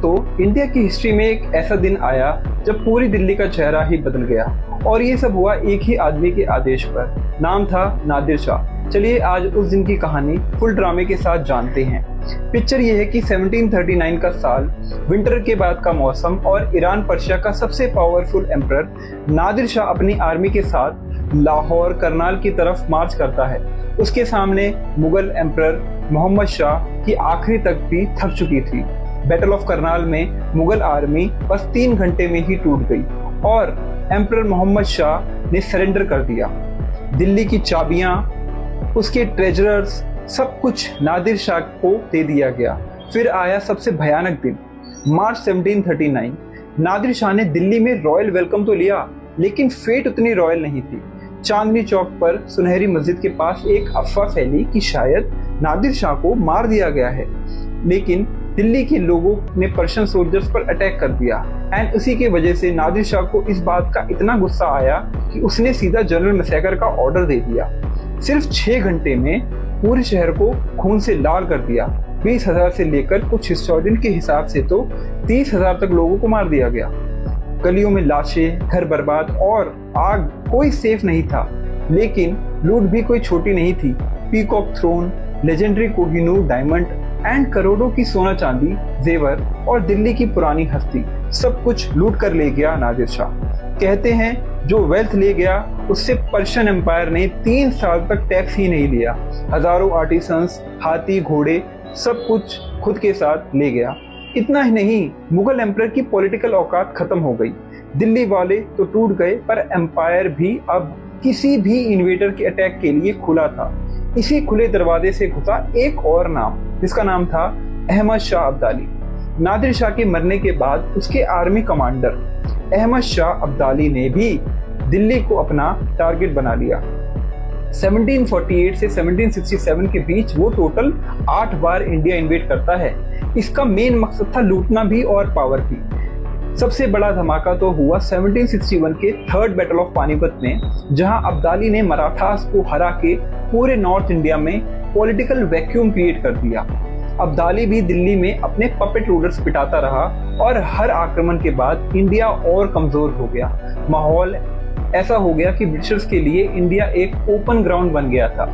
दोस्तों, इंडिया की हिस्ट्री में एक ऐसा दिन आया जब पूरी दिल्ली का चेहरा ही बदल गया और ये सब हुआ एक ही आदमी के आदेश पर। नाम था नादिर शाह। चलिए आज उस दिन की कहानी फुल ड्रामे के साथ जानते हैं। पिक्चर ये है कि 1739 का साल, विंटर के बाद का मौसम और ईरान पर्शिया का सबसे पावरफुल एम्परर नादिर शाह अपनी आर्मी के साथ लाहौर करनाल की तरफ मार्च करता है। उसके सामने मुगल एम्परर मोहम्मद शाह की आखिरी तक भी थक चुकी थी। बैटल ऑफ करनाल में मुगल आर्मी बस 3 घंटे में ही टूट गई और एम्परर मोहम्मद शाह ने सरेंडर कर दिया। दिल्ली की चाबियां, उसके ट्रेजरर्स, सब कुछ नादिर शाह को दे दिया गया। फिर आया सबसे भयानक दिन, मार्च 1739। नादिर शाह ने दिल्ली में रॉयल वेलकम तो लिया, लेकिन फेट उतनी रॉयल नहीं थी। चांदनी चौक पर सुनहरी मस्जिद के पास एक अफवाह फैली कि शायद नादिर शाह को मार दिया गया है, लेकिन दिल्ली के लोगों ने पर्शियन सोल्जर्स पर अटैक कर दिया एंड उसी के वजह से नादिर शाह को इस बात का इतना गुस्सा आया कि उसने सीधा जनरल मैसेकर का ऑर्डर दे दिया। सिर्फ 6 घंटे में पूरे शहर को खून से लाल कर दिया। 20,000 से लेकर कुछ हिस्टोरियन के हिसाब से तो 30,000 तक लोगों को मार दिया गया। गलियों में लाशें, घर बर्बाद और आग, कोई सेफ नहीं था। लेकिन लूट भी कोई छोटी नहीं थी। Peacock throne, legendary Kohinoor diamond and करोड़ों की सोना चांदी, जेवर और दिल्ली की पुरानी हस्ती, सब कुछ लूट कर ले गया नादिर शाह। कहते हैं जो वेल्थ ले गया उससे पर्शियन एम्पायर ने 3 साल तक टैक्स ही नहीं लिया। हजारों आर्टिसंस, हाथी, घोड़े, सब कुछ खुद के साथ ले गया। इतना ही नहीं, मुगल एम्पायर की पॉलिटिकल औकात खत्म हो गई। दिल्ली वाले तो टूट गए, पर एम्पायर भी अब किसी भी इन्वेडर के अटैक के लिए खुला था। इसी खुले दरवाजे से घुसा एक और नाम, जिसका नाम था अहमद शाह अब्दाली। नादिर शाह के मरने के बाद उसके आर्मी कमांडर अहमद शाह अब्दाली ने भी दिल्ली को अपना टारगेट बना लिया। 1748 से 1767 के बीच वो टोटल 8 बार इंडिया इन्वेड करता है। इसका मेन मकसद था लूटना भी और पावर भी। सबसे बड़ा धमाका तो हुआ 1761 के थर्ड बैटल ऑफ पानीपत में, जहां अब्दाली ने मराठास को हरा के पूरे नॉर्थ इंडिया में पॉलिटिकल वैक्यूम क्रिएट कर दिया। अब्दाली भी दिल्ली में अपने पपेट रूलर्स पिटाता रहा और हर आक्रमण के बाद इंडिया और कमजोर हो गया। माहौल ऐसा हो गया कि ब्रिटिशर्स के लिए इंडिया एक ओपन ग्राउंड बन गया था।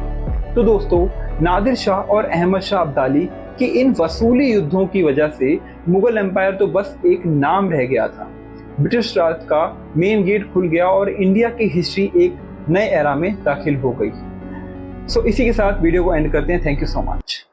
तो दोस्तों, नादिर शाह और अहमद शाह अब्दाली कि इन वसूली युद्धों की वजह से मुगल एम्पायर तो बस एक नाम रह गया था। ब्रिटिश राज का मेन गेट खुल गया और इंडिया की हिस्ट्री एक नए एरा में दाखिल हो गई। इसी के साथ वीडियो को एंड करते हैं। Thank you so much.